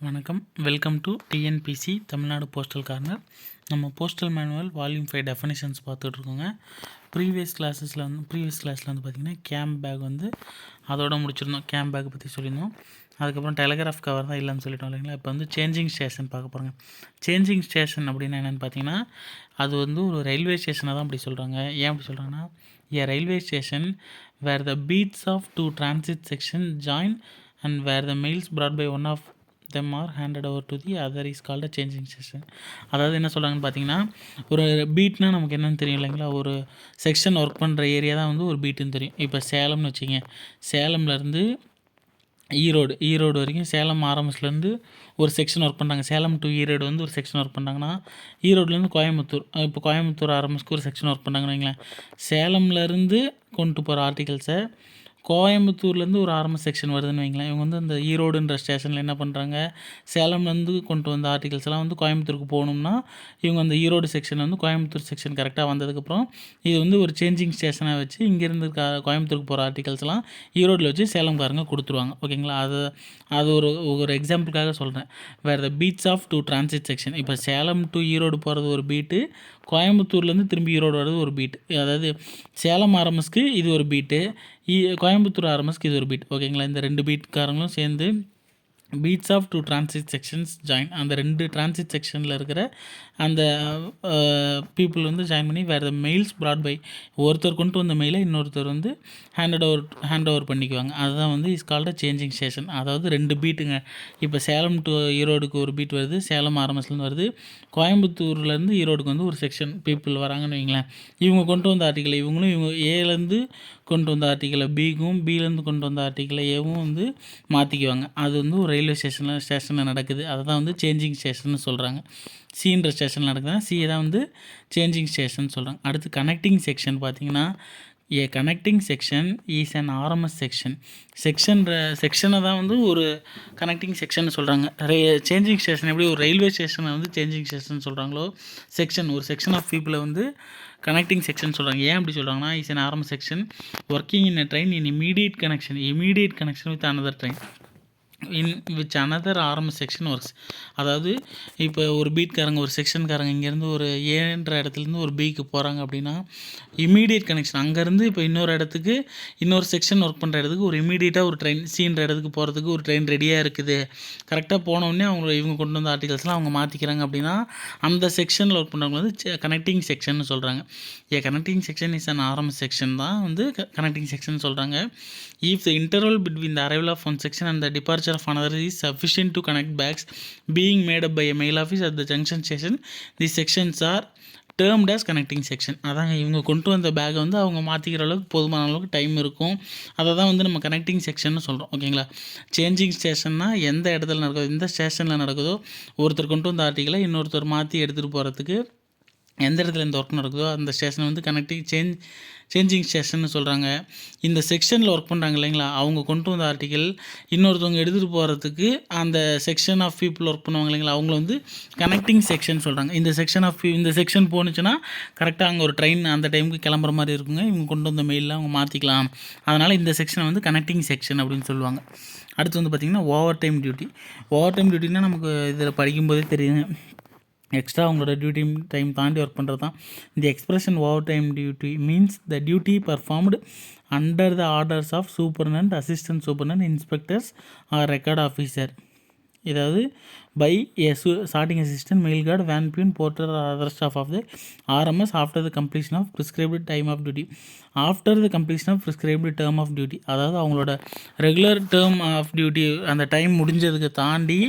வணக்கம். Welcome to TNPSC Tamil Nadu postal corner. நம்ம postal manual volume 5 definitions பார்த்துட்ருக்கோங்க. ப்ரீவியஸ் கிளாஸில் வந்து பார்த்திங்கன்னா கேம்ப் பேக் வந்து அதோட முடிச்சிருந்தோம். கேம்ப் பேக் பற்றி சொல்லியிருந்தோம். அதுக்கப்புறம் டெலகிராஃப் கவர் தான் இல்லைன்னு சொல்லிட்டோம் இல்லைங்களா. இப்போ வந்து சேஞ்சிங் ஸ்டேஷன் பார்க்க போகிறோங்க. சேஞ்சிங் ஸ்டேஷன் அப்படின்னா என்னென்னு பார்த்தீங்கன்னா, அது வந்து ஒரு ரயில்வே ஸ்டேஷனை தான் அப்படி சொல்கிறாங்க. ஏன் அப்படி சொல்கிறாங்கன்னா, railway station where the beats of two transit section join and where the mails brought by one of them are handed over to the other is called a changing session. அதாவது என்ன சொல்கிறாங்கன்னு பார்த்தீங்கன்னா, ஒரு பீட்னா நமக்கு என்னென்னு தெரியும் இல்லைங்களா. ஒரு செக்ஷன் ஒர்க் பண்ணுற ஏரியா தான் வந்து ஒரு பீட்டுன்னு தெரியும். இப்போ சேலம்னு வச்சுங்க, சேலம்லேருந்து ஈரோடு வரைக்கும் சேலம் ஆர்எம்எஸ்லேருந்து ஒரு செக்ஷன் ஒர்க் பண்ணுறாங்க. சேலம் டு ஈரோடு வந்து ஒரு செக்ஷன் ஒர்க் பண்ணுறாங்கன்னா, ஈரோடுலேருந்து கோயம்புத்தூர், இப்போ கோயம்புத்தூர் ஆர்எம்எஸ்க்கு ஒரு செக்ஷன் ஒர்க் பண்ணுறாங்கன்னு வைங்களேன். சேலம்லேருந்து கொண்டு போகிற ஆர்டிகல்ஸை கோயம்புத்தூர்லேருந்து ஒரு ஆர்எம்எஸ் செக்ஷன் வருதுன்னு வைங்களேன். இவங்க வந்து அந்த ஈரோடுன்ற ஸ்டேஷனில் என்ன பண்ணுறாங்க, சேலம்லேருந்து கொண்டு வந்த ஆர்டிகல்ஸ் எல்லாம் வந்து கோயம்புத்தூருக்கு போகணும்னா, இவங்க அந்த ஈரோடு செக்ஷன் வந்து கோயம்புத்தூர் செக்ஷன் கரெக்டாக வந்ததுக்கப்புறம் இது வந்து ஒரு சேஞ்சிங் ஸ்டேஷனாக வச்சு இங்கேருந்து கோயம்புத்தூருக்கு போகிற ஆர்டிகல்ஸ்லாம் ஈரோடில் வச்சு சேலம்காரங்க கொடுத்துருவாங்க. ஓகேங்களா. அது ஒரு எக்ஸாம்பிளுக்காக சொல்கிறேன். Where the beats of two transit section. இப்போ சேலம் டு ஈரோடு போகிறது ஒரு பீட்டு, கோயம்புத்தூர்லேருந்து திரும்பி ஈரோடு வர்றது ஒரு பீட். அதாவது சேலம் ஆர்எம்எஸ்க்கு இது ஒரு பீட்டு, கோயம்புத்தூர் ஆர்எம்எஸ்க்கு இது ஒரு பீட். ஓகேங்களா. இந்த 2 பீட்காரங்களும் சேர்ந்து beats of two transit sections join, அந்த 2 டிரான்சிட் செக்ஷனில் இருக்கிற அந்த பீப்புள் வந்து ஜாயின் பண்ணி வேறு மெயில்ஸ் brought by ஒருத்தர் கொண்டு வந்த மெயிலை இன்னொருத்தர் வந்து ஹேண்ட் ஓவர் பண்ணிக்குவாங்க. அதுதான் வந்து இஸ் கால்ட் சேஞ்சிங் ஸ்டேஷன். அதாவது 2 பீட்டுங்க. இப்போ சேலம் டு ஈரோடுக்கு ஒரு பீட் வருது, சேலம் ஆர்எம்எஸ்லேருந்து வருது. கோயம்புத்தூர்லேருந்து ஈரோடுக்கு வந்து ஒரு செக்ஷன் பீப்புள் வராங்கன்னு வைங்களேன். இவங்க கொண்டு வந்த ஆர்டிக்கலை இவங்க ஏலேருந்து கொண்டு வந்த ஆர்டிக்கலை பிக்கும், பிலேருந்து கொண்டு வந்த ஆர்டிக்கலை ஏவும் வந்து மாற்றிக்குவாங்க. அது வந்து ஒரு ரயில்வே ஸ்டேஷனில் நடக்குது. அதை தான் வந்து சேஞ்சிங் ஸ்டேஷன் சொல்கிறாங்க. சின்ற ஸ்டேஷனில் நடக்குதுன்னா சி தான் வந்து சேஞ்சிங் ஸ்டேஷன் சொல்கிறாங்க. அடுத்து கனெக்டிங் செக்ஷன் பார்த்திங்கன்னா, connecting section is an RMS செக்ஷனை தான் வந்து ஒரு கனெக்டிங் செக்ஷன் சொல்கிறாங்க. சேஞ்சிங் ஸ்டேஷன் எப்படி ஒரு ரயில்வே ஸ்டேஷனை வந்து சேஞ்சிங் ஸ்டேஷன் சொல்கிறாங்களோ, ஒரு செக்ஷன் ஆஃப் பீப்புளை வந்து கனெக்டிங் செக்ஷன் சொல்கிறாங்க. ஏன் அப்படி சொல்கிறாங்கன்னா, is an RMS section working in a train in immediate connection with another train in which another RMS section works. அதாவது இப்போ ஒரு பீட்காரங்க ஒரு செக்ஷன்காரங்க இங்கேருந்து ஒரு ஏன்ற இடத்துலேருந்து ஒரு பிக்கு போகிறாங்க அப்படின்னா, இமீடியட் கனெக்ஷன் அங்கேருந்து இப்போ இன்னொரு இடத்துக்கு இன்னொரு செக்ஷன் ஒர்க் பண்ணுற இடத்துக்கு ஒரு இமீடியட்டாக ஒரு ட்ரெயின் சின்ற இடத்துக்கு போகிறதுக்கு ஒரு ட்ரெயின் ரெடியாக இருக்குது. கரெக்டாக போனோடனே இவங்க கொண்டு வந்த ஆர்டிகல்ஸ்லாம் அவங்க மாற்றிக்கிறாங்க அப்படின்னா, அந்த செக்ஷனில் ஒர்க் பண்ணுறவங்க வந்து கனெக்டிங் செக்ஷன் சொல்கிறாங்க. Connecting section is an RMS section தான் வந்து கனெக்டிங் செக்ஷன் சொல்கிறாங்க. If the interval between the arrival of one section and the departure of another is sufficient to connect bags being made up by a mail office at the junction station, these sections are termed as connecting section. அதாங்க இவங்க கொண்டு வந்த பேக்கை வந்து அவங்க மாற்றிக்கிற அளவுக்கு போதுமான அளவுக்கு டைம் இருக்கும். அதை தான் வந்து நம்ம கனெக்டிங் செக்ஷன் சொல்கிறோம். ஓகேங்களா. சேஞ்சிங் ஸ்டேஷன்னா எந்த இடத்துல நடக்குதோ, எந்த ஸ்டேஷனில் நடக்குதோ, ஒருத்தர் கொண்டு வந்த ஆர்டிக்கலை இன்னொருத்தர் மாற்றி எடுத்துகிட்டு போகிறதுக்கு எந்த இடத்துல இந்த ஒர்க் நடக்குதோ அந்த ஸ்டேஷனை வந்து சேஞ்சிங் ஸ்டேஷன் சொல்கிறாங்க. இந்த செக்ஷனில் ஒர்க் பண்ணுறாங்க இல்லைங்களா, அவங்க கொண்டு வந்த ஆர்டிக்கல் இன்னொருத்தவங்க எடுத்துகிட்டு போகிறதுக்கு அந்த செக்ஷன் ஆஃப் பீப்புள் ஒர்க் பண்ணுவாங்க இல்லைங்களா, அவங்கள வந்து கனெக்டிங் செக்ஷன் சொல்கிறாங்க. இந்த செக்ஷன் போணுச்சுன்னா கரெக்டாக அங்கே ஒரு ட்ரெயின் அந்த டைமுக்கு கிளம்புற மாதிரி இருக்குங்க. இவங்க கொண்டு வந்த மெயிலில் அவங்க மாற்றிக்கலாம். அதனால் இந்த செக்ஷனை வந்து கனெக்டிங் செக்ஷன் அப்படின்னு சொல்லுவாங்க. அடுத்து வந்து பார்த்திங்கன்னா ஓவர் டைம் டியூட்டினா நமக்கு இதில் படிக்கும்போதே தெரியுங்க. எக்ஸ்ட்ரா அவங்களோட டியூட்டி டைம் தாண்டி ஒர்க் பண்ணுறது தான். The expression over time duty means the duty performed under the orders of superintendent, assistant superintendent, inspectors or record officer. இதாவது by a starting assistant, mail guard, van peon, porter or other staff of the RMS after the completion of prescribed time of duty. After the completion of prescribed term of duty. அதாவது அவங்களோட regular term of duty அந்த time முடிஞ்சதுக்கு தாண்டி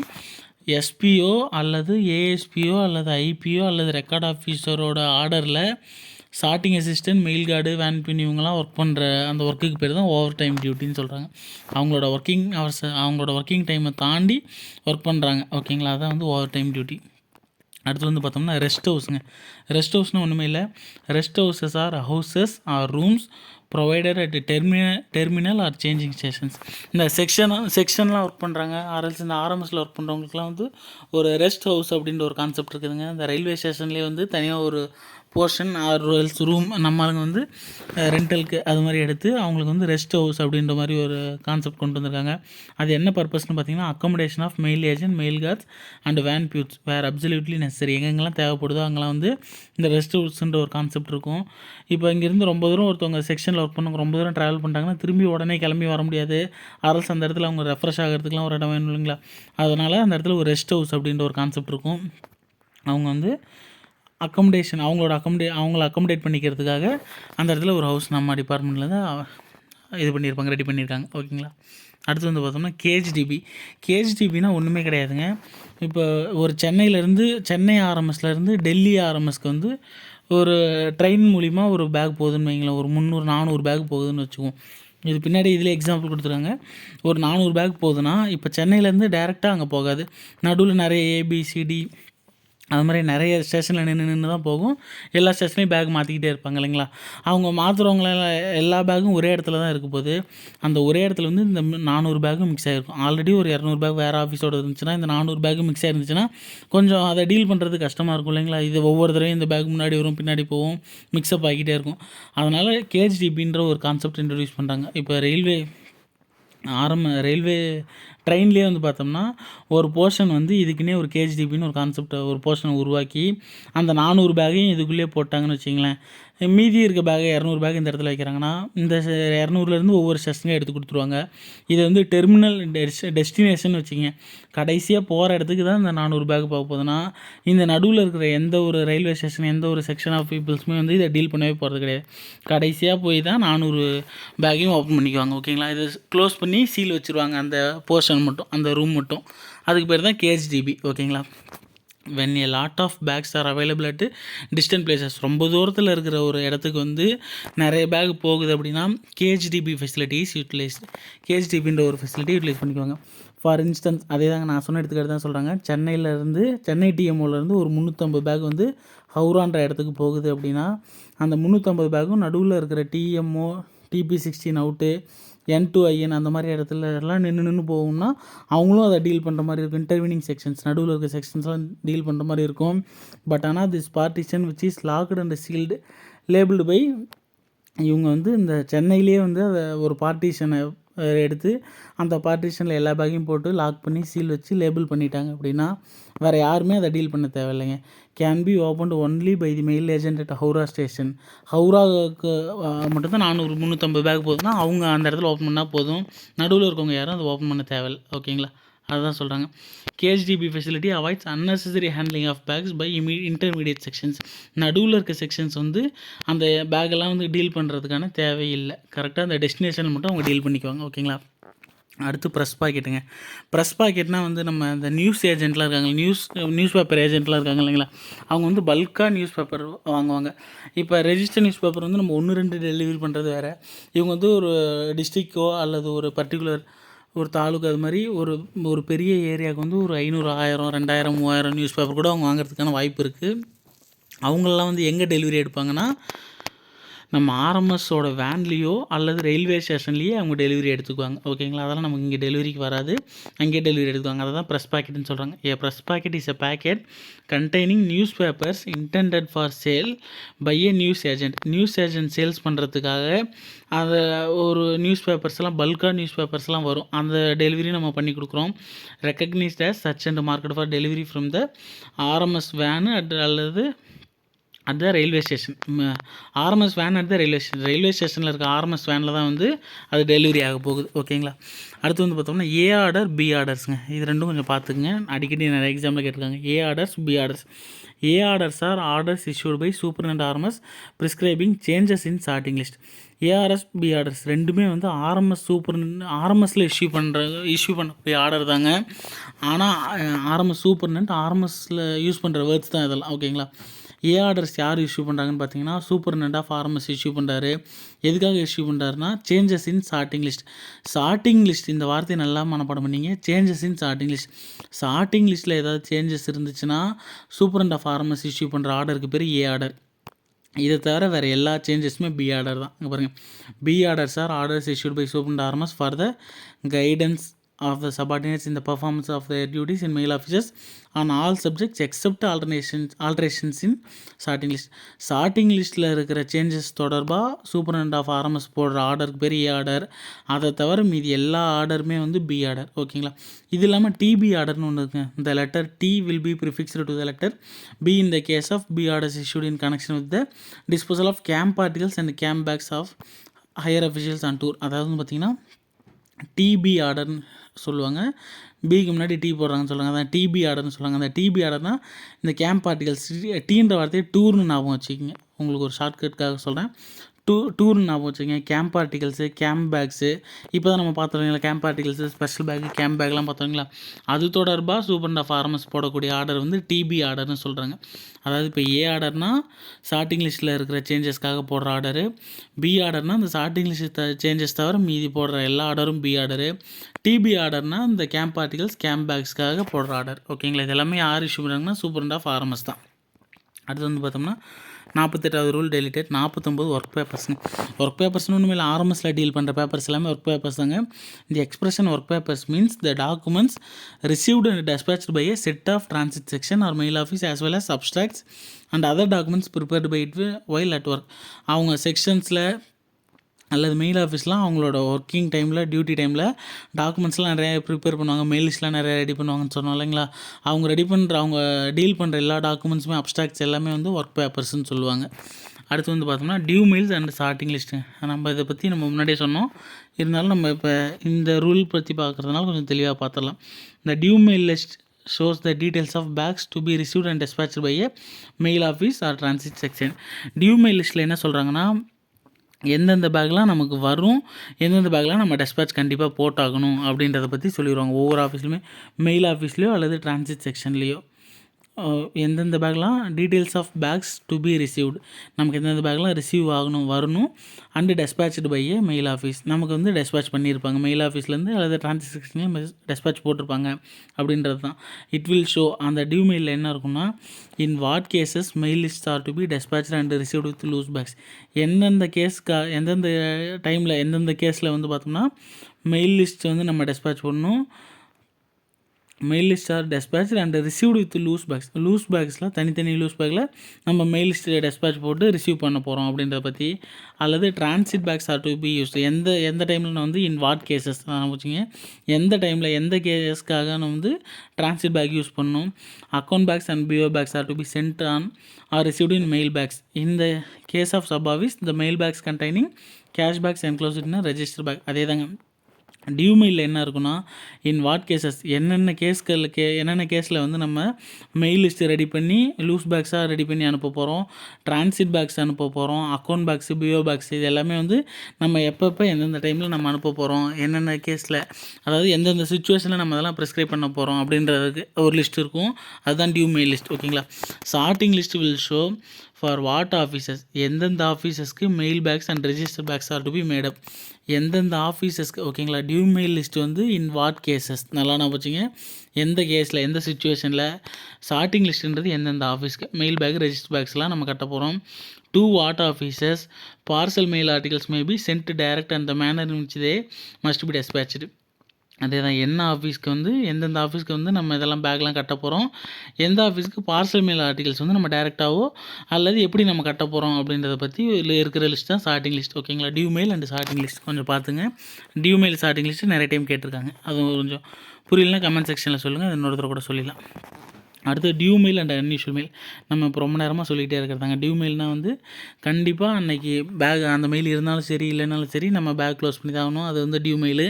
SPO அல்லது ஏஎஸ்பிஓ அல்லது IPO அல்லது record ஆஃபீஸரோட ஆர்டரில் starting assistant, mail guard, van பின் இவங்கெல்லாம் ஒர்க் பண்ணுற அந்த ஒர்க்குக்கு பேர் தான் ஓவர் டைம் டியூட்டின்னு சொல்கிறாங்க. அவங்களோட ஒர்க்கிங் டைமை தாண்டி ஒர்க் பண்ணுறாங்க. ஓகேங்களா. அதான் வந்து ஓவர் டைம் டியூட்டி. அடுத்து வந்து பார்த்தோம்னா ரெஸ்ட் ஹவுஸ்னு ஒன்றுமே இல்லை. Rest houses are houses are rooms provider at terminal or changing stations. இந்த செக்ஷன்லாம் ஒர்க் பண்ணுறாங்க ஆர்எல்ஸ் இந்த ஆர்எம்எஸில் ஒர்க் பண்ணுறவங்களுக்குலாம் வந்து ஒரு ரெஸ்ட் ஹவுஸ் அப்படின்ற ஒரு கான்செப்ட் இருக்குதுங்க. இந்த ரயில்வே ஸ்டேஷன்லேயே வந்து தனியாக ஒரு போர்ஷன் ஆர் எல்ஸ் ரூம் நம்ம ஆளுங்க வந்து ரெண்டலுக்கு அது மாதிரி எடுத்து அவங்களுக்கு வந்து ரெஸ்ட் ஹவுஸ் அப்படின்ற மாதிரி ஒரு கான்செப்ட் கொண்டு வந்திருக்காங்க. அது என்ன பர்பஸ்னு பார்த்தீங்கன்னா, accommodation of mail agent, mail guards and van peons where absolutely necessary. எங்கெங்கெல்லாம் தேவைப்படுதோ அங்கெல்லாம் வந்து இந்த ரெஸ்ட் ஹவுஸ்ன்ற ஒரு கான்செப்ட் இருக்கும். இப்போ இங்கேருந்து ரொம்ப தூரம் ஒருத்தவங்க செக்ஷனில் ஒர்க் பண்ணவங்க ரொம்ப தூரம் ட்ராவல் பண்ணிட்டாங்கன்னா திரும்பி உடனே கிளம்பி வர முடியாது. அரல்ஸ் அந்த இடத்துல அவங்க ரெஃப்ரெஷ் ஆகிறதுக்குலாம் ஒரு இடம் வேணும் இல்லைங்களா? அதனால் அந்த இடத்துல ஒரு ரெஸ்ட் ஹவுஸ் அப்படின்ற ஒரு கான்செப்ட் இருக்கும். அவங்க வந்து அக்கமடேஷன் அவங்கள அக்கமடேட் பண்ணிக்கிறதுக்காக அந்த இடத்துல ஒரு ஹவுஸ் நம்ம டிபார்ட்மெண்ட்லேருந்து இது பண்ணியிருப்பாங்க, ரெடி பண்ணியிருக்காங்க. ஓகேங்களா? அடுத்து வந்து பார்த்தோம்னா கேஜிடிபினா ஒன்றுமே கிடையாதுங்க. இப்போ ஒரு சென்னை ஆர்எம்எஸ்லேருந்து டெல்லி ஆர்எம்எஸ்க்கு வந்து ஒரு ட்ரெயின் மூலிமா ஒரு பேக் போகுதுன்னு வைங்களேன். ஒரு 300-400 பேக் போகுதுன்னு வச்சுக்குவோம். இது பின்னாடி இதில் எக்ஸாம்பிள் கொடுத்துருக்காங்க. ஒரு 400 பேக் போகுதுன்னா இப்போ சென்னையிலேருந்து டேரெக்டாக அங்கே போகாது. நடுவில் நிறைய ஏபிசிடி அது மாதிரி நிறைய ஸ்டேஷனில் நின்று தான் போகும். எல்லா ஸ்டேஷன்லையும் பேக் மாற்றிக்கிட்டே இருப்பாங்க இல்லைங்களா? அவங்க மாற்றுறவங்களெல்லாம் எல்லா பேக்கும் ஒரே இடத்துல தான் இருக்க போது. அந்த ஒரே இடத்துல வந்து இந்த 400 பேக்கும் மிக்ஸ் ஆகிருக்கும். ஆல்ரெடி ஒரு 200 பேக் வேறு ஆஃபீஸோடு இருந்துச்சுன்னா இந்த 400 பேக்கும் மிக்ஸ் ஆகிருந்துச்சுன்னா கொஞ்சம் அதை டீல் பண்ணுறது கஷ்டமாக இருக்கும் இல்லைங்களா? இது ஒவ்வொரு தடவையும் இந்த பேக் முன்னாடி வரும், பின்னாடி போகும், மிக்ஸ்அப் ஆகிக்கிட்டே இருக்கும். அதனால் கேஜிடிபின்ற ஒரு கான்செப்ட் இன்ட்ரடியூஸ் பண்ணுறாங்க. இப்போ ரயில்வே ட்ரெயின்லேயே வந்து பார்த்தோம்னா ஒரு போர்ஷன் வந்து இதுக்குன்னே ஒரு கேஜிடிபின்னு ஒரு கான்செப்டை ஒரு போர்ஷனை உருவாக்கி அந்த 400 பேக்கையும் இதுக்குள்ளேயே போட்டாங்கன்னு வச்சிங்களேன். மீதி இருக்க பேக்கை 200 பேக் இந்த இடத்துல வைக்கிறாங்கன்னா இந்த 200லேருந்து ஒவ்வொரு ஸ்டேஷனும் எடுத்து கொடுத்துருவாங்க. இதை வந்து டெர்மினல் டெஸ்டினேஷன் வச்சுங்க. கடைசியாக போகிற இடத்துக்கு தான் இந்த 400 பேக் போக போகுதுன்னா இந்த நடுவில் இருக்கிற எந்த ஒரு ரயில்வே ஸ்டேஷன், எந்த ஒரு செக்ஷன் ஆஃப் பீப்புள்ஸுமே வந்து இதை டீல் பண்ணவே போகிறது கிடையாது. கடைசியாக போய் தான் 400 பேக்கையும் ஓப்பன் பண்ணிக்குவாங்க. ஓகேங்களா? இதை க்ளோஸ் பண்ணி சீல் வச்சுருவாங்க அந்த போர்ஷன் மட்டும், அந்த ரூம் மட்டும். அதுக்கு பேர் தான் கேஜிடிபி. ஓகேங்களா? when a lot of bags are available at distant places, ரொம்ப தூரத்தில் இருக்கிற ஒரு இடத்துக்கு வந்து நிறைய பேக் போகுது அப்படின்னா கேஜிடிபி ஃபெசிலிட்டிஸ் யூட்டிலைஸ்டு. கேஜிடிபின்ற ஒரு ஃபெசிலிட்டி யூட்டிலைஸ் பண்ணிக்குவாங்க. ஃபார் இன்ஸ்டன்ஸ் அதே தாங்க நான் சொன்ன எடுத்துக்கிட்டு தான் சொல்கிறாங்க. சென்னை டிஎம்ஓலேருந்து ஒரு 350 பேக் வந்து ஹவுரான்ற இடத்துக்கு போகுது அப்படின்னா அந்த 350 பேக்கும் நடுவில் இருக்கிற டிஎம்ஓ, TP16 அவுட்டு, N2IN அந்த மாதிரி இடத்துல எல்லாம் நின்று போகும்னா அவங்களும் அதை டீல் பண்ணுற மாதிரி இருக்கும். இன்டர்வீனிங் செக்ஷன்ஸ், நடுவில் இருக்க செக்ஷன்ஸ்லாம் டீல் பண்ணுற மாதிரி இருக்கும். பட் ஆனால் this partition which is locked and sealed labelled by இவங்க வந்து இந்த சென்னையிலேயே வந்து அதை ஒரு பார்ட்டிஷனை எடுத்து அந்த பார்ட்டிஷனில் எல்லா பேக்கையும் போட்டு லாக் பண்ணி சீல் வச்சு லேபிள் பண்ணிட்டாங்க அப்படின்னா வேறு யாருமே அதை டீல் பண்ண தேவையில்லைங்க. Can be opened only by the mail agent at Howrah station. ஹவுராவுக்கு மட்டும்தான் 400-350 பேக் போகுதுன்னா அவங்க அந்த இடத்துல ஓப்பன் பண்ணால் போதும். நடுவில் இருக்கவங்க யாரும் அதை ஓப்பன் பண்ண தேவையில்லை. ஓகேங்களா? அதுதான் சொல்கிறாங்க. KGDP facility avoids unnecessary handling of bags by intermediate sections. நடுவில் இருக்க செக்ஷன்ஸ் வந்து அந்த பேக்கெல்லாம் வந்து டீல் பண்ணுறதுக்கான தேவையில்லை. கரெக்டாக அந்த டெஸ்டினேஷன் மட்டும் அவங்க டீல் பண்ணிக்குவாங்க. ஓகேங்களா? அடுத்து ப்ரெஸ் பாக்கெட்டுங்க. ப்ரெஸ் பாக்கெட்னால் வந்து நம்ம இந்த நியூஸ் ஏஜென்ட்லாம் இருக்காங்க, நியூஸ் பேப்பர் ஏஜென்ட்லாம் இருக்காங்க இல்லைங்களா? அவங்க வந்து பல்காக நியூஸ் பேப்பர் வாங்குவாங்க. இப்போ ரெஜிஸ்டர் நியூஸ் பேப்பர் வந்து நம்ம 1-2 டெலிவரி பண்ணுறது வேறு. இவங்க வந்து ஒரு டிஸ்ட்ரிக்கோ அல்லது ஒரு பர்டிகுலர் ஒரு தாலுக்கு அது மாதிரி ஒரு பெரிய ஏரியாவுக்கு வந்து ஒரு 500, 1000, 2000, 3000 நியூஸ் பேப்பர் கூட அவங்க வாங்குறதுக்கான வாய்ப்பு இருக்குது. அவங்களெலாம் வந்து எங்கே டெலிவரி எடுப்பாங்கன்னா நம்ம ஆர்எம்எஸோட வேன்லேயோ அல்லது ரயில்வே ஸ்டேஷன்லேயே அவங்க டெலிவரி எடுத்துக்குவாங்க. ஓகேங்களா? அதெல்லாம் நமக்கு இங்கே டெலிவரிக்கு வராது, அங்கேயே டெலிவரி எடுத்துக்குவாங்க. அதை தான் ப்ரெஸ் பாக்கெட்டுன்னு சொல்கிறாங்க. Press packet is a packet containing newspapers intended for sale by a news agent. News agent sales பண்ணுறதுக்காக அதை ஒரு நியூஸ் பேப்பர்ஸ்லாம் பல்காக நியூஸ் பேப்பர்ஸ்லாம் வரும். அந்த டெலிவரி நம்ம பண்ணி கொடுக்குறோம். Recognised as such and market for delivery from the RMS van அல்லது at the railway station. RMS van at the railway ஸ்டேஷனில் இருக்க ஆர்எம்எஸ் வேனில் தான் வந்து அது டெலிவரி ஆக போகுது. ஓகேங்களா? அடுத்து வந்து பார்த்தோம்னா ஏ ஆர்டர், பி ஆர்டர்ஸுங்க. இது ரெண்டும் கொஞ்சம் பார்த்துக்குங்க. அடிக்கடி நிறைய எக்ஸாம்பிள் கேட்டிருக்காங்க. A orders, B orders. A orders are orders issued by superintendent RMS prescribing changes in sorting list. ARS, B orders ரெண்டுமே வந்து ஆர்எம்எஸில் இஷ்யூ பண்ணக்கூடிய ஆர்டர் தாங்க. ஆனால் ஆர்எம்எஸ் சூப்பரண்ட் ஆர்எம்எஸில் யூஸ் பண்ணுற வேர்ட்ஸ் தான் இதெல்லாம். ஓகேங்களா? ஏ ஆர்டர்ஸ் யார் இஷ்யூ பண்ணுறாங்கன்னு பார்த்தீங்கன்னா சூப்பரண்ட் ஆஃப் ஆர்எம்எஸ் இஷ்யூ பண்ணுறாரு. எதுக்காக இஷ்யூ பண்ணுறாருன்னா changes in sorting list. Sorting list இந்த வார்த்தையை நல்லா மனப்பாடம் பண்ணிங்க. Changes in sorting list. Sorting லிஸ்ட்டில் ஏதாவது சேஞ்சஸ் இருந்துச்சுன்னா சூப்பரண்ட் ஆஃப் ஆர்எம்எஸ் இஷ்யூ பண்ணுற ஆர்டருக்கு பேர் ஏ ஆர்டர். இதை தவிர வேறு எல்லா சேஞ்சஸுமே பி ஆர்டர் தான். இங்கே பாருங்கள், B orders are orders issued by superintendent RMS for the guidance of the subordinates in the performance of their duties in mail offices on all subjects except alterations in starting list. Starting லிஸ்ட்டில் இருக்கிற changes தொடர்பாக superintendent of RMS போடுற ஆர்டருக்கு பேர் ஏ order. அதை தவிர மீதி எல்லா ஆர்டருமே வந்து பி ஆர்டர். ஓகேங்களா. இது இல்லாமல் டிபி ஆர்டர்னு ஒன்று இருக்குங்க. இந்த letter D will be prefixed to the letter B in the case of B orders issued in connection with the disposal of camp articles and camp bags of higher officials on tour. அதாவது வந்து பார்த்திங்கன்னா DP ஆர்டர்னு சொல்லுவாங்க. பிக்கு முன்னாடி tea போடுறாங்கன்னு சொல்லுவாங்க. அதான் DP ஆர்டர்னு சொல்லுவாங்க. அந்த டிபி ஆர்டர்னால் இந்த கேம்ப் ஆர்டிகல்ஸ் டீன்ற வார்த்தையை டூர்னு ஞாபகம் வச்சுக்கிங்க. உங்களுக்கு ஒரு ஷார்ட்கட்காக சொல்கிறேன். டூர்னு ஞாபகம் வச்சுக்கோங்க. கேம்ப் ஆர்டிகல்ஸு, கேம்ப் பேக்ஸு, இப்போ தான் நம்ம பார்த்துருவீங்களா camp articles, special bag, camp பேக்லாம் பார்த்தோங்களா. அது தொடர்பாக சூப்பரண்ட் ஆஃப் ஆர்எம்எஸ் போடக்கூடிய ஆர்டர் வந்து டிபி ஆர்டர்னு சொல்கிறாங்க. அதாவது இப்போ ஏ ஆர்டர்னால் ஸ்டார்டிங் லிஸ்ட்டில் இருக்கிற சேஞ்சஸ்க்காக போடுற ஆர்டரு, பி ஆர்டர்னால் இந்த ஸ்டார்டிங் லிஸ்ட் சேஞ்சஸ் தவிர மீதி போடுற எல்லா ஆர்டரும் பி ஆர்டரு, டிபி ஆர்டர்னால் இந்த கேம்ப் ஆர்டிகல்ஸ், கேம்ப் பேக்ஸ்க்காக போடுற ஆர்டர். ஓகேங்களா. இது எல்லாமே யார் இஷ்யூ பண்ணுறாங்கன்னா சூப்பரண்ட் ஆஃப் ஆர்எம்எஸ் தான். அடுத்து வந்து பார்த்தோம்னா 48வது ரூல் டெலிட்டேட். 49 ஒர்க் பேப்பர்ஸ்னு. ஒர்க் பேப்பர்ஸ்னு ஒன்றுமே இல்லை, ஆர்எம்எஸில் டீல் பண்ணுற பேப்பர்ஸ் எல்லாமே ஒர்க் பேப்பர்ஸ் தாங்க. The expression work papers means the documents received and dispatched by a set of transit section or mail office as well as abstracts and other documents prepared by it while at work. அவங்க செக்ஷன்ஸில் அல்லது mail ஆஃபீஸ்லாம் அவங்களோட working டைமில், duty டைமில் டாக்குமெண்ட்ஸ்லாம் நிறைய prepare பண்ணுவாங்க, mail லிஸ்ட்லாம் நிறையா ready பண்ணுவாங்கன்னு சொன்னோம் இல்லைங்களா. அவங்க டீல் பண்ணுற எல்லா டாக்குமெண்ட்ஸுமே, அப்ஸ்ட்ராக்ட்ஸ் எல்லாமே வந்து ஒர்க் பேப்பர்ஸ்ன்னு சொல்லுவாங்க. அடுத்து வந்து பார்த்தோம்னா due mails and starting list. நம்ம இதை பற்றி நம்ம முன்னாடியே சொன்னோம். இருந்தாலும் நம்ம இப்போ இந்த ரூல் பற்றி பார்க்குறதுனால கொஞ்சம் தெளிவாக பார்த்துடலாம். இந்த due mail list shows the details of bags to be received and dispatched by a mail office or transit section. Due mail லிஸ்ட்டில் என்ன சொல்கிறாங்கன்னா எந்தெந்த பேக்லாம் நமக்கு வரும், எந்தெந்த பேக்லாம் நம்ம டெஸ்பேட்ச் கண்டிப்பாக போட்டாகணும் அப்படின்றத பற்றி சொல்லிடுவாங்க. ஒவ்வொரு ஆஃபீஸ்லையுமே, மெயில் ஆஃபீஸ்லேயோ அல்லது டிரான்சிட் செக்ஷன்லேயோ எந்தெந்த பேக்லாம் details of bags to be received, நமக்கு எந்தெந்த பேக்லாம் ரிசீவ் ஆகணும், வரணும், and despatched by a mail office, நமக்கு வந்து டெஸ்பேட்ச் பண்ணியிருப்பாங்க மெயில் ஆஃபீஸ்லேருந்து அல்லது டிரான்சிட் செக்ஷன்லேயும் டெஸ்பேட்ச் போட்டிருப்பாங்க அப்படின்றது தான். இட் வில் ஷோ அந்த டியூ மெயிலில் என்ன இருக்குன்னா, in what cases mail list are to be despatched and received with loose bags. எந்தெந்த எந்தெந்த டைமில் எந்தெந்த கேஸில் வந்து பார்த்தோம்னா மெயில் லிஸ்ட் வந்து நம்ம டெஸ்பேட்ச் பண்ணணும், mail list are despatch and received with loose bags. Loose பேக்ஸில் தனித்தனி லூஸ் பேக்கில் நம்ம மெயில் லிஸ்ட்டில் டெஸ்பேட்ச் போட்டு ரிசீவ் பண்ண போகிறோம் அப்படின்றத பற்றி. அல்லது transit bags are to be used. எந்த டைமில் நான் வந்து இன் வாட் கேசஸ் வச்சுங்க, எந்த டைமில் எந்த கேஸஸ்க்காக நான் வந்து டிரான்சிட் பேக் யூஸ் பண்ணணும். Account bags and PO bags are to be sent on or received in mail bags. இந்த case of sub office the mail bags containing cash bags enclosed in register bag. அதே தாங்க due மெயிலில் என்ன இருக்குன்னா, in what cases என்னென்ன கேஸில் வந்து நம்ம மெயில் லிஸ்ட்டு ரெடி பண்ணி லூஸ் பேக்ஸாக ரெடி பண்ணி அனுப்ப போகிறோம், டிரான்சிட் பேக்ஸ் அனுப்ப போகிறோம், அக்கௌண்ட் பேக்ஸு, பிஓ பேக்ஸ், இது எல்லாமே வந்து நம்ம எப்பப்போ எந்தெந்த டைமில் நம்ம அனுப்ப போகிறோம், என்னென்ன கேஸில், அதாவது எந்தெந்த சுச்சுவேஷனில் நம்ம அதெல்லாம் ப்ரிஸ்கிரைப் பண்ண போகிறோம் அப்படின்றதுக்கு ஒரு லிஸ்ட் இருக்கும். அதுதான் டியூ மெயில் லிஸ்ட். ஓகேங்களா. Starting list will show for what offices, எந்தெந்த ஆஃபீஸஸ்க்கு mail bags and register bags are to be made up, எந்தெந்த ஆஃபீஸஸ்க்கு. ஓகேங்களா. டியூ மெயில் லிஸ்ட் வந்து இன் வாட் கேசஸ், நல்லா நான் வச்சுங்க, எந்த கேஸில் எந்த சுச்சுவேஷனில். ஸ்டார்டிங் லிஸ்ட்டுன்றது எந்தெந்த ஆஃபீஸ்க்கு மெயில் பேக், ரெஜிஸ்டர் பேக்ஸ்லாம் நம்ம கட்ட போகிறோம். To what offices parcel mail articles may be sent direct and the manner in which they must be despatched. அதே தான் என்ன ஆஃபீஸ்க்கு வந்து எந்தெந்த ஆஃபீஸ்க்கு வந்து நம்ம இதெல்லாம் பேக்லாம் கட்ட போகிறோம், எந்த ஆஃபீஸ்க்கு பார்சல் மெயில் ஆர்டிகல்ஸ் வந்து நம்ம டேரெக்டாகவோ அல்லது எப்படி நம்ம கட்ட போகிறோம் அப்படின்றத பற்றி இருக்கிற லிஸ்ட் தான் ஸ்டார்டிங் லிஸ்ட். ஓகேங்களா. Due mail and starting list கொஞ்சம் பார்த்துங்க. டியூ மெயில் ஸ்டார்டிங் லிஸ்ட்டு நிறைய டைம் கேட்டிருக்காங்க. அது கொஞ்சம் புரியலனா கமெண்ட் செக்ஷனில் சொல்லுங்கள், அது இன்னொருத்தர் கூட சொல்லிடலாம். அடுத்து due mail and unusual mail. நம்ம இப்போ ரொம்ப நேரமாக சொல்லிகிட்டே இருக்கிறதாங்க. டியூ மெயில்னால் வந்து கண்டிப்பாக அன்றைக்கி பேக் அந்த மெயில் இருந்தாலும் சரி இல்லைனாலும் சரி நம்ம பேக் க்ளோஸ் பண்ணி தான் ஆகணும். அது வந்து டியூ மெயிலு.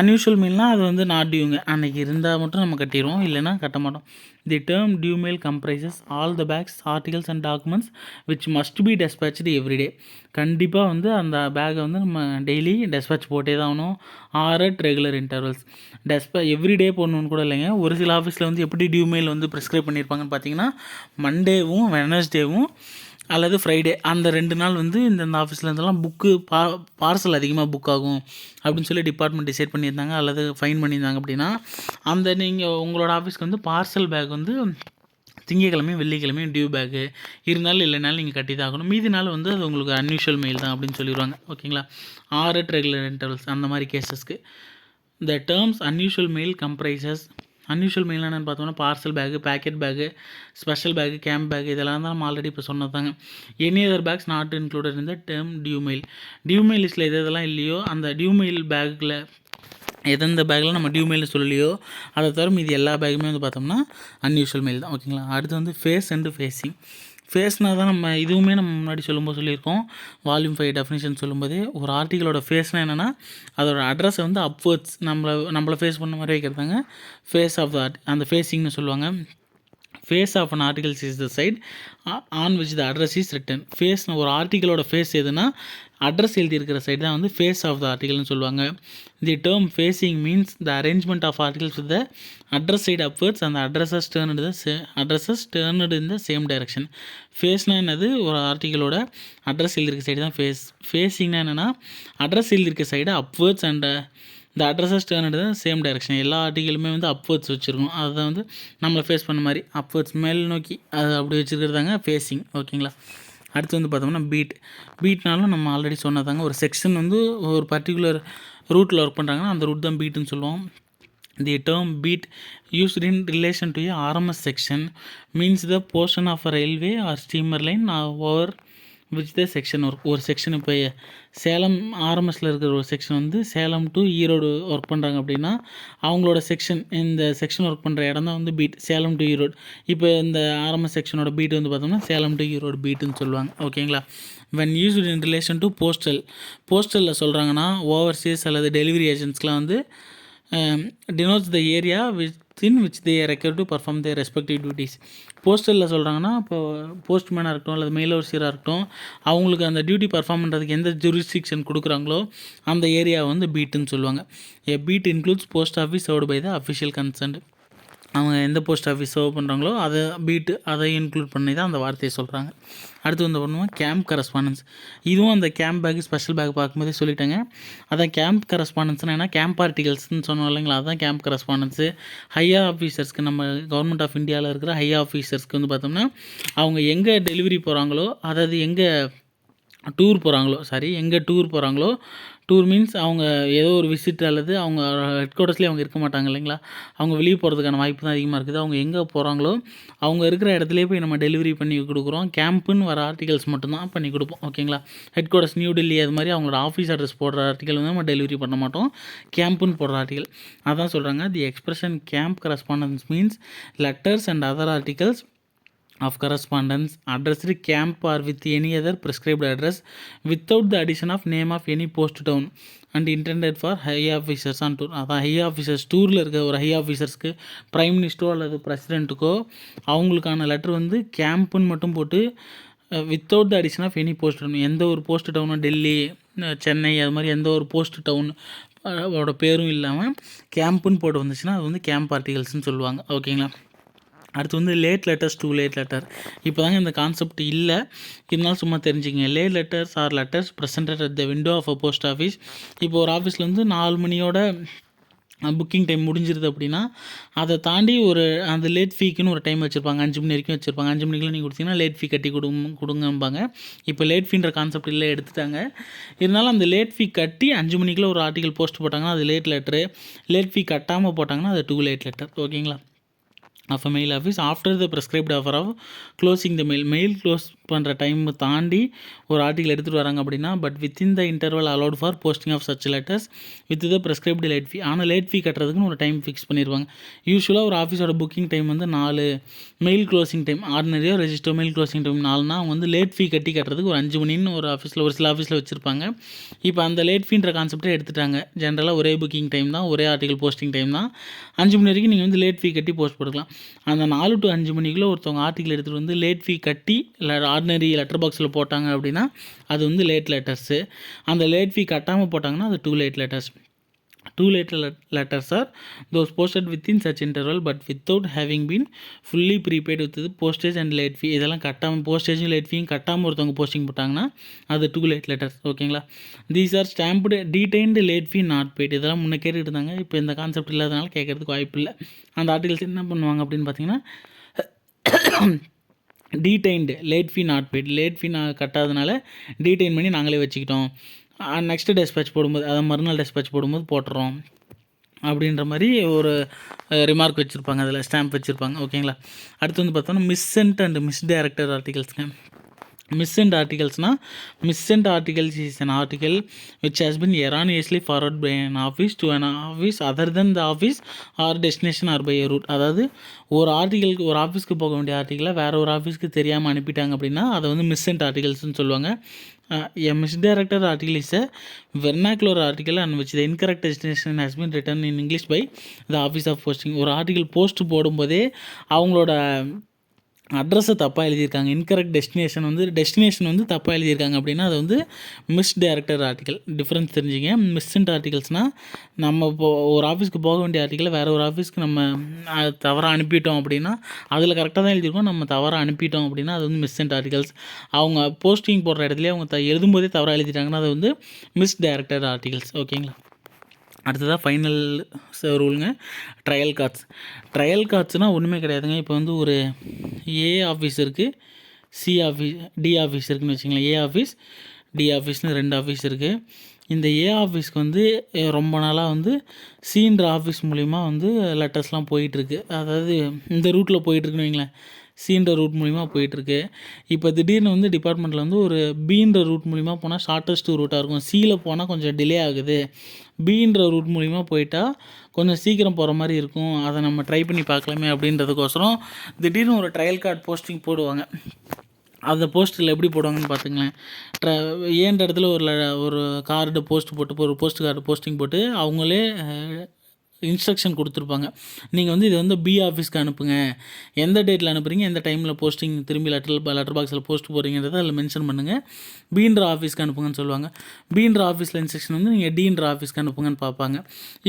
அன்யூஷுவல் மெயில்னால் அது வந்து நாட் டியூங்க. அன்றைக்கி இருந்தால் மட்டும் நம்ம கட்டிடுவோம், இல்லைனா கட்ட மாட்டோம். The term due mail comprises all the bags, articles and documents which must be despatched everyday. கண்டிப்பாக வந்து அந்த பேக்கை வந்து நம்ம டெய்லி டெஸ்பேட்ச் போட்டே தான் ஆகணும். At regular intervals. எவ்ரிடே போடணுன்னு கூட இல்லைங்க. ஒரு சில ஆஃபீஸில் வந்து எப்படி டியூ மெயில் வந்து ப்ரிஸ்கிரைப் பண்ணியிருப்பாங்கன்னு பார்த்தீங்கன்னா, மண்டேவும் வெனஸ்டேவும் அல்லது ஃப்ரைடே அந்த 2 நாள் வந்து இந்தந்த ஆஃபீஸில் இருந்தெல்லாம் பார்சல் அதிகமாக புக் ஆகும் அப்படின்னு சொல்லி டிபார்ட்மெண்ட் டிசைட் பண்ணியிருந்தாங்க அல்லது ஃபைன் பண்ணியிருந்தாங்க. அப்படின்னா அந்த நீங்கள் உங்களோட ஆஃபீஸ்க்கு வந்து பார்சல் பேக் வந்து திங்கக்கிழமையும் வெள்ளிக்கிழமையும் டியூ பேக்கு இருந்தாலும் இல்லைனாலும் நீங்கள் கட்டி தான் ஆகணும். மீதி நாள் வந்து அது உங்களுக்கு அன்யூஷுவல் மெயில் தான் அப்படின்னு சொல்லிடுவாங்க. ஓகேங்களா. அட் ரெகுலர் இன்டர்வல்ஸ் அந்த மாதிரி கேசஸ்க்கு. The terms unusual mail comprises unusual mail என்னென்னு பார்த்தோம்னா parcel bag, packet bag, special bag, camp bag இதெல்லாம் தான் நம்ம ஆல்ரெடி இப்போ சொன்னதாங்க. Any other bags not included இந்த term due mail. Due mail லிஸ்ட்டில் எதெல்லாம் இல்லையோ அந்த டியூ மெயில் பேக்கில் எந்தெந்த பேக்கில் நம்ம டியூ மெயில் சொல்லலையோ அதை தவிர மீதி எல்லா பேக்குமே வந்து பார்த்தோம்னா அன்யூஷுவல் மெயில் தான். ஓகேங்களா. அடுத்து வந்து ஃபேஸ் அண்டு ஃபேஸிங். ஃபேஸ்னால் தான் நம்ம இதுவுமே நம்ம முன்னாடி சொல்லும்போது சொல்லியிருக்கோம். வால்யூம் 5 டெஃபினிஷன் சொல்லும்போது ஒரு ஆர்டிகளோட ஃபேஸ்னால் என்னென்னா அதோட அட்ரஸை வந்து அப்வர்ட்ஸ் நம்மளை ஃபேஸ் பண்ண மாதிரி வைக்கிறதாங்க ஃபேஸ் ஆஃப் த அந்த ஃபேஸிங்னு சொல்லுவாங்க. Face of an articles is the side on which the address is written. ஃபேஸ்னு ஒரு ஆர்டிகளோட ஃபேஸ் எதுனா அட்ரஸ் எழுதியிருக்கிற சைடு தான் வந்து ஃபேஸ் ஆஃப் த ஆர்டிகல்னு சொல்லுவாங்க. The term facing means the arrangement of articles with the address side upwards அந்த addresses turned in the same direction. ஃபேஸ்னால் என்னது, ஒரு ஆர்டிகளோட அட்ரஸ் எழுதியிருக்க சைடு தான் ஃபேஸ். ஃபேஸிங்னா என்னென்னா அட்ரஸ் எழுதியிருக்க சைடு அப்வர்ட்ஸ் அண்ட் இந்த அட்ரஸஸ் டேர்ன்டு தான் சேம் டைரக்ஷன். எல்லா ஆர்டிகளுமே வந்து அப்வர்ட்ஸ் வச்சுருக்கணும். அதுதான் வந்து நம்மளை ஃபேஸ் பண்ண மாதிரி அப்வர்ட்ஸ் மேல் நோக்கி அது அப்படி வச்சுருக்கிறதாங்க ஃபேஸிங். ஓகேங்களா. அடுத்து வந்து பார்த்தோம்னா பீட்னாலும் நம்ம ஆல்ரெடி சொன்னதாங்க. ஒரு செக்ஷன் வந்து ஒரு பர்டிகுலர் ரூட்டில் ஒர்க் பண்ணுறாங்கன்னா அந்த ரூட் தான் பீட்டுன்னு சொல்லுவோம். The term beat used in relation to a RMS section means the portion of a railway or steamer line over which the section ஒரு செக்ஷன் இப்போ சேலம் ஆர்எம்எஸில் இருக்கிற ஒரு செக்ஷன் வந்து சேலம் டு ஈரோடு ஒர்க் பண்ணுறாங்க அப்படின்னா அவங்களோட செக்ஷன் இந்த செக்ஷன் ஒர்க் பண்ணுற இடம் தான் வந்து பீட் சேலம் டு ஈரோடு. இப்போ இந்த ஆர்எம்எஸ் செக்ஷனோட பீட் வந்து பார்த்தோம்னா சேலம் டு ஈரோடு பீட்டுன்னு சொல்லுவாங்க. ஓகேங்களா. when used in relation to போஸ்டலில் சொல்கிறாங்கன்னா ஓவர்சீஸ் அல்லது டெலிவரி ஏஜென்ட்ஸ்க்கெலாம் வந்து denotes the area within which they are required to perform their respective duties. போஸ்டலில் சொல்கிறாங்கன்னா இப்போ போஸ்ட்மேனாக இருக்கட்டும் அல்லது மெயில் ஓவர்சியராக இருக்கட்டும் அவங்களுக்கு அந்த டியூட்டி பர்ஃபார்ம் பண்ணுறதுக்கு எந்த ஜூரிஸ்டிக்ஷன் கொடுக்குறாங்களோ அந்த ஏரியாவை வந்து பீட்டுன்னு சொல்லுவாங்க. A beat includes post office served by the official concerned. அவங்க எந்த போஸ்ட் ஆஃபீஸ் சர்வ் பண்ணுறாங்களோ அதை இன்க்ளூட் பண்ணி தான் அந்த வார்த்தையை சொல்கிறாங்க. அடுத்து வந்து பண்ணுவோம் கேம்ப் கரஸ்பாண்டன்ஸ். இதுவும் அந்த கேம்ப் பேக் ஸ்பெஷல் பேக் பார்க்கும்போதே சொல்லிட்டேங்க. அதான் கேம்ப் கரஸ்பாண்டன்ஸ்னால் என்ன, கேம்ப் ஆர்டிகல்ஸ்னு சொன்னோம் இல்லைங்களா, அதுதான் கேம்ப் கரஸ்பாண்டன்ஸு. ஹையர் ஆஃபீஸர்ஸ்க்கு நம்ம கவர்மெண்ட் ஆஃப் இந்தியாவில் இருக்கிற ஹையர் ஆஃபீஸர்ஸ்க்கு வந்து பார்த்தோம்னா அவங்க எங்கே டெலிவரி போகிறாங்களோ அதாவது எங்கே டூர் போகிறாங்களோ டூர் மீன்ஸ் அவங்க ஏதோ ஒரு விசிட் அல்லது அவங்க ஹெட் குவார்ட்டர்ஸ்லேயே அவங்க இருக்க மாட்டாங்க இல்லைங்களா, அவங்க வெளியே போகிறதுக்கான வாய்ப்பு தான் அதிகமாக இருக்குது. அவங்க எங்கே போகிறாங்களோ அவங்க இருக்கிற இடத்துலேயே போய் நம்ம டெலிவரி பண்ணி கொடுக்குறோம். கேம்ப்புன்னு வர ஆர்டிகல்ஸ் மட்டும்தான் பண்ணி கொடுப்போம். ஓகேங்களா. ஹெட் குவார்ட்டர்ஸ் நியூ டெல்லி அது மாதிரி அவங்களோட ஆஃபீஸ் அட்ரஸ் போடுற ஆர்டிகல் வந்து நம்ம டெலிவரி பண்ண மாட்டோம். கேம்ப்புன்னு போடுற ஆர்டிகல் அதான் சொல்கிறாங்க. தி expression camp correspondence means letters and other articles of correspondence addressed camp or with any other prescribed address without the addition of name of any post town and intended for high officers on tour. அதான் high officers டூரில் இருக்க ஒரு high ஆஃபீஸர்ஸ்க்கு prime மினிஸ்டரோ அல்லது பிரசிடெண்ட்டுக்கோ அவங்களுக்கான letter வந்து கேம்ப்புன்னு மட்டும் போட்டு without the addition of any post town, எந்த ஒரு போஸ்ட் டவுனும் டெல்லி சென்னை அது மாதிரி எந்த ஒரு போஸ்ட் டவுன் அதோட பேரும் இல்லாமல் கேம்ப்புன்னு போட்டு வந்துச்சுன்னா அது வந்து கேம்ப் ஆர்டிகல்ஸ்னு சொல்லுவாங்க. ஓகேங்களா. அடுத்து வந்து late letters too late letter. இப்போ தாங்க இந்த கான்செப்ட் இல்லை, இருந்தாலும் சும்மா தெரிஞ்சுக்கங்க. Late letters are letters presented at the window of a post office. இப்போ ஒரு ஆஃபீஸில் வந்து 4 மணியோட புக்கிங் டைம் முடிஞ்சிருது அப்படின்னா அதை தாண்டி அந்த லேட் ஃபீக்குன்னு ஒரு டைம் வச்சுருப்பாங்க, 5 மணி வரைக்கும் வச்சுருப்பாங்க. 5 மணிக்குள்ள நீங்கள் கொடுத்தீங்கன்னா லேட் ஃபீ கட்டி கொடுங்கம்பாங்க. இப்போ லேட் ஃபீன்ற கான்செப்ட் இல்லை, எடுத்துட்டாங்க. இருந்தாலும் அந்த லேட் ஃபீ கட்டி 5 மணிக்குள்ள ஒரு ஆர்டிகல் போஸ்ட் போட்டாங்கன்னா அது லேட் லெட்டரு. லேட் ஃபீ கட்டாமல் போட்டாங்கன்னா அது 2 லேட் லெட்டர். ஓகேங்களா. Of a mail office after the prescribed hour of closing the mail close பண்ணுற டைம் தாண்டி ஒரு ஆர்டிகல் எடுத்துகிட்டு வராங்க அப்படின்னா but within the interval allowed for posting of such letters with the prescribed late fee. ஆனால் late ஃபீ கட்டுறதுக்குன்னு ஒரு time fix பண்ணிடுவாங்க. யூஸ்வலாக ஒரு ஆஃபீஸோட புக்கிங் டைம் வந்து 4, மெயில் க்ளோசிங் டைம் ஆர்டினரியாக ரெஜிஸ்டர் மெயில் க்ளோசிங் டைம் 4னா அவங்க வந்து லேட் ஃபீ கட்டுறதுக்கு ஒரு 5 மணின்னு ஒரு சில ஆஃபீஸில் வச்சுருப்பாங்க. இப்போ அந்த லேட் ஃபீன்ற கான்செப்டே எடுத்துட்டாங்க. ஜென்ரலாக ஒரே புக்கிங் டைம் தான், ஒரே ஆர்டிகல் போஸ்டிங் டைம் தான். 5 மணி வரைக்கும் நீங்கள் வந்து லேட் ஃபீ கட்டி போஸ்ட் போட்டுக்கலாம். அந்த 4 to 5 மணிக்குள்ளே ஒருத்தவங்க ஆர்டிகல் எடுத்துகிட்டு வந்து லேட் ஃபீ கட்டி இல்லை ஆர்டினரி லெட்டர் பாக்ஸில் போட்டாங்க அப்படின்னா அது வந்து லேட் லெட்டர்ஸு. அந்த லேட் ஃபீ கட்டாமல் போட்டாங்கன்னா அது 2 late letters. 2 late letters are those posted within such interval but without having been fully prepaid with the postage and late fee. இதெல்லாம் கட்டாமல் போஸ்டேஜும் லேட் ஃபீயும் கட்டாமல் ஒருத்தவங்க போஸ்டிங் போட்டாங்கன்னா அது 2 late letters. ஓகேங்களா. These are stamped detained late fee not paid. இதெல்லாம் முன்னே கேட்டுட்டு இருந்தாங்க, இப்போ இந்த கான்செப்ட் இல்லாதனால கேட்கறதுக்கு வாய்ப்பு இல்லை. அந்த ஆர்டிகல்ஸ் என்ன பண்ணுவாங்க அப்படின்னு பார்த்தீங்கன்னா detained late fee not paid, late fee நான் கட்டாதனால டீடைன் பண்ணி நாங்களே வச்சுக்கிட்டோம். நெக்ஸ்ட்டு டெஸ்பேச் போடும்போது அதாவது மறுநாள் டெஸ்பேச் போடும்போது போட்டுறோம். அப்படின்ற மாதிரி ஒரு ரிமார்க் வச்சுருப்பாங்க, அதில் ஸ்டாம்ப் வச்சுருப்பாங்க. ஓகேங்களா. அடுத்து வந்து பார்த்தோன்னா மிஸ்சென்ட் அண்ட் மிஸ்டைரக்டட் ஆர்டிகல்ஸுங்க. மிஸ்சென்ட் ஆர்டிகல்ஸ்னால் missent articles is an article which has been erroneously forwarded by an office to an office other than the office or destination or by a route. அதாவது ஒரு ஆர்டிகலுக்கு ஒரு ஆஃபீஸ்க்கு போக வேண்டிய ஆர்டிக்கலை வேறு ஒரு ஆஃபீஸ்க்கு தெரியாமல் அனுப்பிட்டாங்க அப்படின்னா அதை வந்து மிஸ்சென்ட் ஆர்டிகல்ஸ்னு சொல்லுவாங்க. A misdirected article is a vernacular article on which the incorrect destination has been written in English by the office of posting. ஒரு ஆர்டிக்கல் போஸ்ட் போடும்போதே அவங்களோட அட்ரஸை தப்பாக எழுதியிருக்காங்க, இன்கரெக்ட் டெஸ்டினேஷன் வந்து தப்பாக எழுதியிருக்காங்க அப்படின்னா அது வந்து மிஸ்டைரக்டட் ஆர்டிக்கல். டிஃப்ரென்ஸ் தெரிஞ்சுங்க. மிஸ்சென்ட் ஆர்டிகல்ஸ்னால் நம்ம ஒரு ஆஃபீஸ்க்கு போக வேண்டிய ஆர்டிக்கலை வேறு ஒரு ஆஃபீஸ்க்கு நம்ம தவறாக அனுப்பிட்டோம் அப்படின்னா அதில் கரெக்டாக தான் எழுதியிருக்கோம், நம்ம தவறாக அனுப்பிட்டோம் அப்படின்னா அது வந்து மிஸ்சென்ட் ஆர்டிகல்ஸ். அவங்க போஸ்டிங் போடுற இடத்துல அவங்க எழுதும்போதே தவறாக எழுதிட்டாங்கன்னா அது வந்து மிஸ்டைரக்டட் ஆர்டிகல்ஸ். ஓகேங்களா. அடுத்ததாக ஃபைனல் ரூலுங்க, ட்ரையல் ட்ரையல் கார்ட்ஸ்னால் ஒன்றுமே கிடையாதுங்க. இப்போ வந்து ஒரு ஏ ஆஃபீஸ் இருக்குது, டி ஆஃபீஸ் இருக்குதுன்னு வச்சுங்களேன். ஏ ஆஃபீஸ், டி ஆஃபீஸ்னு 2 ஆஃபீஸ் இருக்குது. இந்த ஏ ஆஃபீஸ்க்கு வந்து ரொம்ப நாளாக வந்து சின்ற ஆஃபீஸ் மூலிமா வந்து லெட்டர்ஸ்லாம் போயிட்டுருக்கு. அதாவது இந்த ரூட்டில் போயிட்டுருக்குன்னு வைங்களேன், சின்ற ரூட் மூலிமா போயிட்டுருக்கு. இப்போ திடீர்னு வந்து டிபார்ட்மெண்ட்டில் வந்து ஒரு பீன்ற ரூட் மூலிமா போனால் ஷார்ட்டஸ்ட் ரூட்டாக இருக்கும், சியில் போனால் கொஞ்சம் டிலே ஆகுது, பீன்ற ரூட் மூலிமா போயிட்டால் கொஞ்சம் சீக்கிரம் போகிற மாதிரி இருக்கும், அதை நம்ம ட்ரை பண்ணி பார்க்கலாமே அப்படின்றதுக்கோசரம் திடீர்னு ஒரு ட்ரையல் கார்டு போஸ்டிங் போடுவாங்க. அந்த போஸ்ட்டில் எப்படி போடுவாங்கன்னு பார்த்துங்களேன். ஏன்ற இடத்துல ஒரு கார்டு போஸ்ட் போட்டு ஒரு போஸ்ட் கார்டு போஸ்டிங் போட்டு அவங்களே இன்ஸ்ட்ரக்ஷன் கொடுத்துருப்பாங்க. நீங்கள் வந்து இதை வந்து பி ஆஃபீஸ்க்கு அனுப்புங்க, எந்த டேட்டில் அனுப்புகிறீங்க, எந்த டைமில் போஸ்டிங் திரும்பி லெட்டர் பாக்ஸில் போஸ்ட் போடுறீங்கிறத அதில் மென்ஷன் பண்ணுங்கள், பீன்ற ஆஃபீஸ்க்கு அனுப்புங்கன்னு சொல்லுவாங்க. பீன்ற ஆஃபீஸில் இன்ஸ்ட்ரக்ஷன் வந்து நீங்கள் டீன்ற ஆஃபீஸ்க்கு அனுப்புங்கன்னு பார்ப்பாங்க.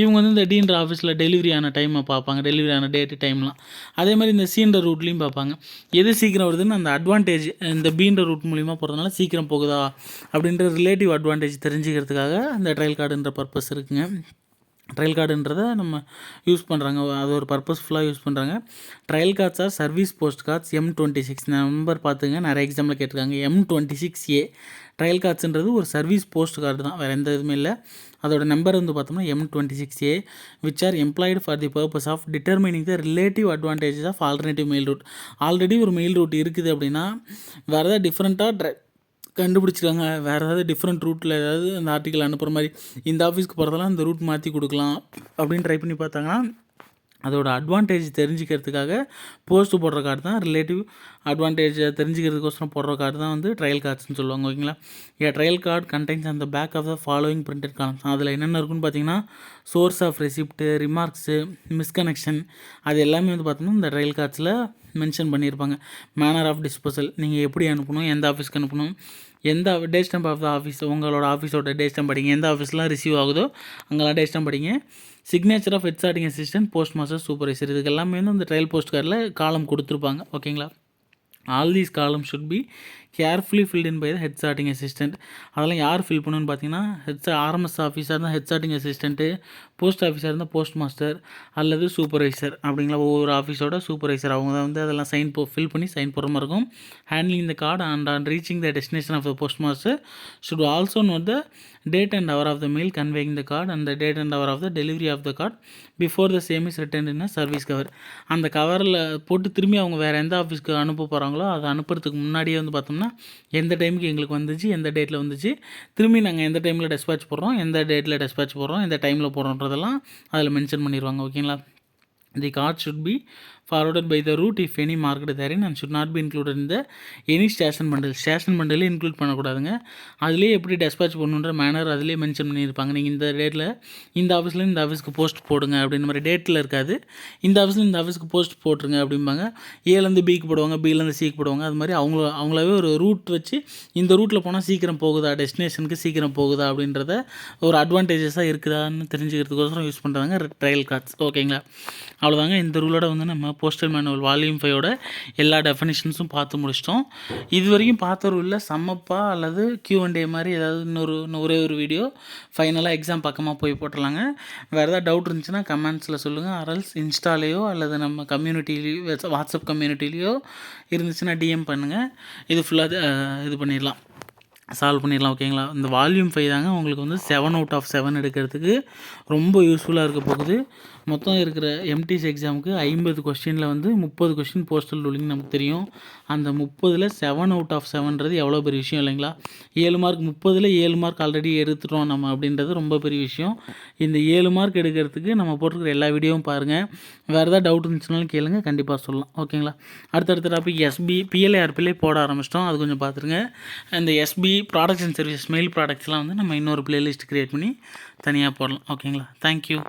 இவங்க வந்து இந்த டீன்ற ஆஃபீஸில் டெலிவரி ஆன டைமை பார்ப்பாங்க, டெலிவரி ஆன டேட்டு டைம்லாம். அதே மாதிரி இந்த சீன்ற ரூட்லேயும் பார்ப்பாங்க, எது சீக்கிரம் வருதுன்னு அந்த அட்வான்டேஜ் இந்த பீன்ற ரூட் மூலிமா போகிறதுனால சீக்கிரம் போகுதா அப்படின்ற ரிலேட்டிவ் அட்வான்டேஜ் தெரிஞ்சுக்கிறதுக்காக இந்த ட்ரையல் கார்டுன்ற பர்பஸ் இருக்குங்க. ட்ரையல் கார்டுன்றதை நம்ம யூஸ் பண்ணுறாங்க, அது ஒரு பர்பஸ்ஃபுல்லாக யூஸ் பண்ணுறாங்க. Trial cards are service post cards M26 number பார்த்துங்க, நிறைய எக்ஸாம்பிள் கேட்டிருக்காங்க. M26A ட்ரையல் கார்ட்ஸுன்றது ஒரு சர்வீஸ் போஸ்ட் கார்டு தான், வேறு எந்த இதுவுமே இல்லை. அதோட நம்பர் வந்து பார்த்தோம்னா M26A which are employed for the purpose of determining the relative advantages of alternative mail route. Already ஒரு மெயில் ரூட் இருக்குது அப்படின்னா வேறு ஏதாவது டிஃப்ரெண்ட்டாக கண்டுபிடிச்சிருக்காங்க, வேறு ஏதாவது டிஃப்ரெண்ட் ரூட்டில் ஏதாவது அந்த ஆர்டிக்கல் அனுப்புகிற மாதிரி இந்த ஆஃபீஸ்க்கு போகிறதெல்லாம் இந்த ரூட் மாற்றி கொடுக்கலாம் அப்படின்னு ட்ரை பண்ணி பார்த்தாங்கன்னா அதோட அட்வான்டேஜ் தெரிஞ்சுக்கிறதுக்காக போஸ்ட்டு போடுற கார்டு தான், ரிலேட்டிவ் அட்வான்டேஜை தெரிஞ்சுக்கிறதுக்கோசரம் போடுற கார்டு தான் வந்து ட்ரையல் கார்ட்ஸ்னு சொல்லுவாங்க. ஓகேங்களா. ட்ரையல் கார்டு கண்டெய்ன்ஸ் அந்த back of the following printed columns. அதில் என்னென்ன இருக்குன்னு பார்த்தீங்கன்னா source of receipt, remarks, misconnection, அது எல்லாமே வந்து பார்த்தோம்னா இந்த ட்ரையல் கார்ட்ஸில் மென்ஷன் பண்ணியிருப்பாங்க. மேனர் ஆஃப் டிஸ்போசல், நீங்கள் எப்படி அனுப்பணும், எந்த ஆஃபீஸ்க்கு அனுப்பணும், எந்த date stamp of the office, உங்களோட ஆஃபீஸோட டே ஸ்டாம்ப் படிங்க, எந்த ஆஃபீஸ்லாம் ரிசீவ் ஆகுதோ அங்கெல்லாம் டே ஸ்டாம்ப் படிங்க. Signature of head sorting assistant, post master, supervisor, இதுக்கு எல்லாமே வந்து அந்த ட்ரையல் போஸ்ட் கார்டில் காலம் கொடுத்துருப்பாங்க. ஓகேங்களா. All these columns should be carefully filled in by the head sorting assistant. அதெல்லாம் யார் ஃபில் பண்ணணும்னு பார்த்தீங்கன்னா ஆர்எம்எஸ் ஆஃபீஸாக இருந்தால் ஹெட் சார்ட்டிங் அசிஸ்டண்ட்டு, போஸ்ட் ஆஃபீஸாக இருந்தால் போஸ்ட் மாஸ்டர் அல்லது சூப்பர்வைசர் அப்படிங்களா. ஒவ்வொரு ஆஃபீஸோட சூப்பர்வைசர் அவங்க தான் வந்து அதெல்லாம் ஃபில் பண்ணி சைன் போடுற மாதிரி இருக்கும். Handling the card and on reaching the destination of the post master should also note the date and hour of the mail conveying the card and the date and hour of the delivery of the card before the same is returned in a service cover. அந்த கவரில் போட்டு திரும்பி அவங்க வேறு எந்த ஆஃபீஸ்க்கு அனுப்ப போகிறாங்களோ அதை அனுப்புறதுக்கு முன்னாடியே வந்து பார்த்தோம்னா எந்த டைமுக்கு எங்களுக்கு வந்துச்சு, எந்த டேட்டில் வந்துச்சு, திரும்பி நாங்கள் எந்த டைமில் டெஸ்பாச் போடுறோம், எந்த டேட்டில் டெஸ்பாச் போடுறோம், எந்த டைமில் போடுறோன்றதெல்லாம் அதில் மென்ஷன் பண்ணிடுவாங்க. ஓகேங்களா. The card should be forwarded by the route if any marked therein and should not be included in the any station bundle. Station பண்டிலே இன்க்ளூட் பண்ணக்கூடாதுங்க. அதுலேயே எப்படி டெஸ்பாச் பண்ணணுன்ற மேனர் அதிலே மென்ஷன் பண்ணியிருப்பாங்க. நீங்கள் இந்த டேட்டில் இந்த ஆஃபீஸில் இந்த ஆஃபீஸ்க்கு போஸ்ட் போடுங்க அப்படின்ற மாதிரி டேட்டில் இருக்காது. இந்த ஆஃபீஸில் இந்த ஆஃபீஸ்க்கு போஸ்ட் போட்டுருங்க அப்படிம்பாங்க. ஏலேருந்து பிக்கு போடுவாங்க, பிலேருந்து சிக்கு போடுவாங்க. அது மாதிரி அவங்களாவே ஒரு ரூட் வச்சு இந்த ரூட்டில் போனால் சீக்கிரம் போகுதா, டெஸ்டினேஷனுக்கு சீக்கிரம் போகுதா அப்படின்றத ஒரு அட்வான்டேஜஸாக இருக்குதான்னு தெரிஞ்சுக்கிறதுக்கோசரம் யூஸ் பண்ணுறாங்க ட்ரையல் கார்ட்ஸ். ஓகேங்களா. அவ்வளோதாங்க. இந்த ரூலோட வந்து நம்ம போஸ்டல் மேனுவல் வால்யூம் 5ஓட எல்லா டெஃபினிஷன்ஸும் பார்த்து முடிச்சிட்டோம். இது வரைக்கும் பார்த்த ரூலில் சம்மப்பா அல்லது Q&A மாதிரி ஏதாவது ஒரே ஒரு வீடியோ ஃபைனலாக எக்ஸாம் பக்கமாக போய் போட்டுடலாங்க. வேறு ஏதாவது டவுட் இருந்துச்சுன்னா கமெண்ட்ஸில் சொல்லுங்கள். அரல்ஸ் இன்ஸ்டாலேயோ அல்லது நம்ம கம்யூனிட்டிலேயோ வாட்ஸ்அப் கம்யூனிட்டிலேயோ இருந்துச்சுன்னா DM பண்ணுங்கள். இது ஃபுல்லாக இது பண்ணிடலாம். சால்வ் பண்ணிடலாம். ஓகேங்களா? இந்த வால்யூம் 5 தாங்க உங்களுக்கு வந்து 7 அவுட் ஆஃப் 7 எடுக்கிறதுக்கு ரொம்ப யூஸ்ஃபுல்லாக இருக்க போகுது. மொத்தம் இருக்கிற எம்டிசி எக்ஸாமுக்கு 50 கொஸ்டினில் வந்து 30 கொஸ்டின் போஸ்டல் ரூலிங் நமக்கு தெரியும். அந்த 30ல் 7 அவுட் ஆஃப் 7ன்றது எவ்வளோ பெரிய விஷயம் இல்லைங்களா? 7 மார்க் 30ல் 7 மார்க் ஆல்ரெடி எடுத்துட்டோம் நம்ம அப்படின்றது ரொம்ப பெரிய விஷயம். இந்த 7 மார்க் எடுக்கிறதுக்கு நம்ம போட்டிருக்கிற எல்லா வீடியோவும் பாருங்கள். வேறு ஏதாவது டவுட் இருந்துச்சுனாலும் கேளுங்க, கண்டிப்பாக சொல்லலாம். ஓகேங்களா? அடுத்தடுத்த டாபிக் எஸ்பி பிஎல்ஐ ஆர்பிஎல்ஐ போட ஆரம்பிச்சிட்டோம். அது கொஞ்சம் பார்த்துருங்க. இந்த SP products and services mail ப்ராடக்ட்ஸ்லாம் வந்து நம்ம இன்னொரு பிளேலிஸ்ட் க்ரியேட் பண்ணி தனியாக போடலாம். ஓகேங்களா? தேங்க்யூ.